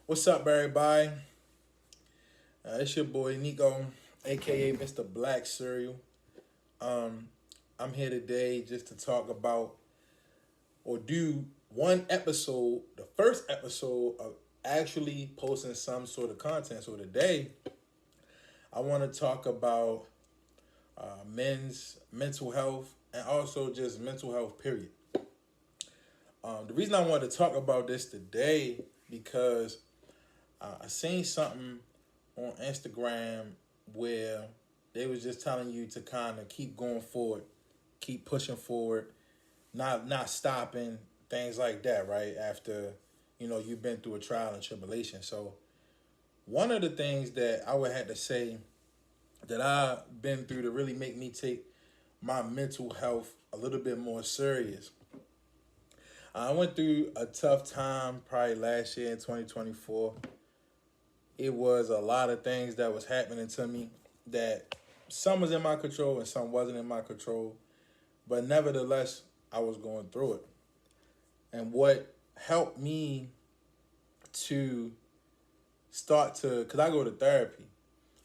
What's up, everybody? It's your boy Nico, aka Mr. Black Cereal. Um, I'm here today just to talk about or do one episode, the first episode of actually posting some sort of content. So today, I want to talk about men's mental health and also just mental health. Period. The reason I wanted to talk about this today because I seen something on Instagram where they was just telling you to kind of keep going forward, keep pushing forward, not stopping, things like that, right? After, you've been through a trial and tribulation. So one of the things that I would have to say that I've been through to really make me take my mental health a little bit more serious. I went through a tough time probably last year in 2024. It was a lot of things that was happening to me that some was in my control and some wasn't in my control. But nevertheless, I was going through it. And what helped me to start to, because I go to therapy.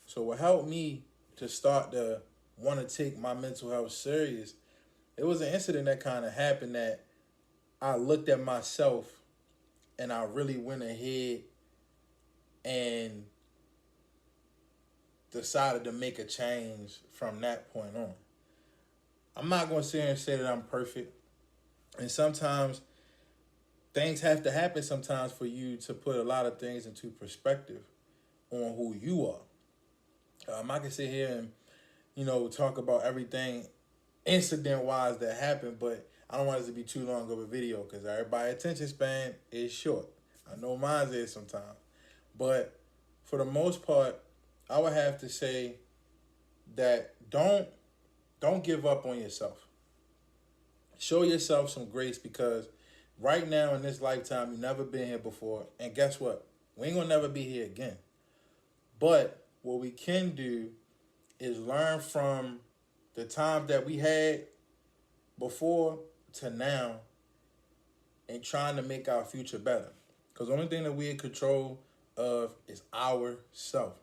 So what helped me to start to want to take my mental health serious, it was an incident that kind of happened that I looked at myself and I really went ahead and decided to make a change from that point on. I'm not going to sit here and say that I'm perfect. And sometimes things have to happen sometimes for you to put a lot of things into perspective on who you are. I can sit here and, talk about everything incident wise that happened, but I don't want it to be too long of a video because everybody's attention span is short. I know mine is sometimes. But for the most part, I would have to say that don't give up on yourself. Show yourself some grace because right now in this lifetime, you've never been here before. And guess what? We ain't gonna never be here again. But what we can do is learn from the times that we had before to now and trying to make our future better. Because the only thing that we're in control of is ourself.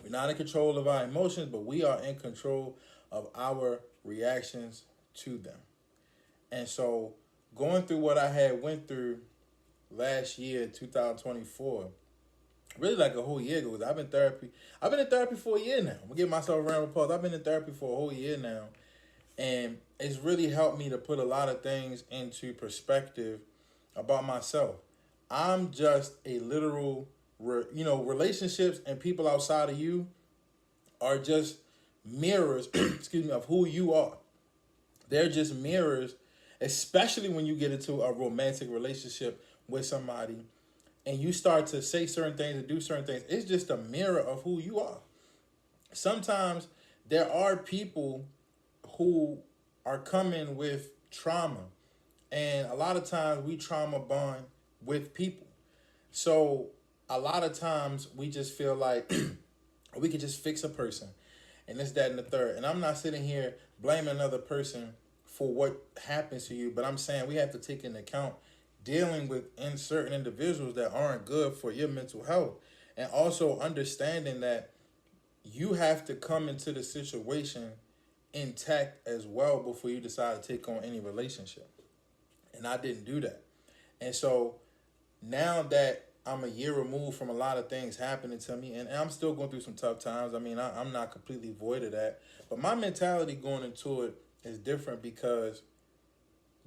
We're not in control of our emotions, but we are in control of our reactions to them. And so going through what I had went through last year, 2024, really like a whole year ago. I've been in therapy for a year now. I'm gonna give myself a round of applause. I've been in therapy for a whole year now. And it's really helped me to put a lot of things into perspective about myself. I'm just a literal, relationships and people outside of you are just mirrors, excuse me, of who you are. They're just mirrors, especially when you get into a romantic relationship with somebody and you start to say certain things and do certain things. It's just a mirror of who you are. Sometimes there are people who are coming with trauma, and a lot of times we trauma bond with people. So a lot of times we just feel like we could just fix a person and this, that, and the third. And I'm not sitting here blaming another person for what happens to you, but I'm saying we have to take into account dealing with certain individuals that aren't good for your mental health. And also understanding that you have to come into the situation intact as well before you decide to take on any relationship. And I didn't do that. And so now that I'm a year removed from a lot of things happening to me, and I'm still going through some tough times. I mean, I'm not completely void of that. But my mentality going into it is different because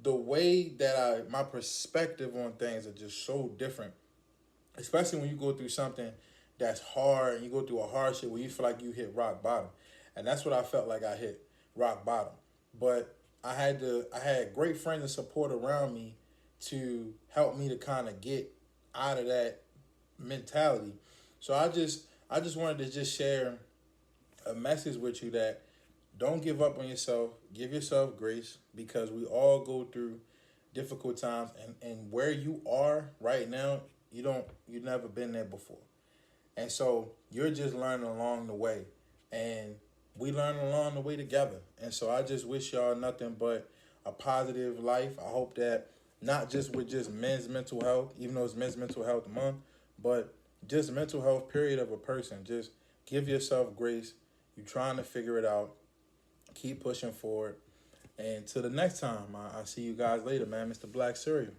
the way that my perspective on things are just so different, especially when you go through something that's hard and you go through a hardship where you feel like you hit rock bottom. And that's what I felt like I hit rock bottom. But I had great friends and support around me to help me to kind of get out of that mentality. So I just wanted to just share a message with you that don't give up on yourself. Give yourself grace because we all go through difficult times, and where you are right now, you've never been there before. And so you're just learning along the way. And we learn along the way together. And so I just wish y'all nothing but a positive life. I hope that not just with just men's mental health, even though it's men's mental health month, but just mental health period of a person. Just give yourself grace. You're trying to figure it out. Keep pushing forward. And till the next time, I see you guys later, man. Mr. Black Cereal.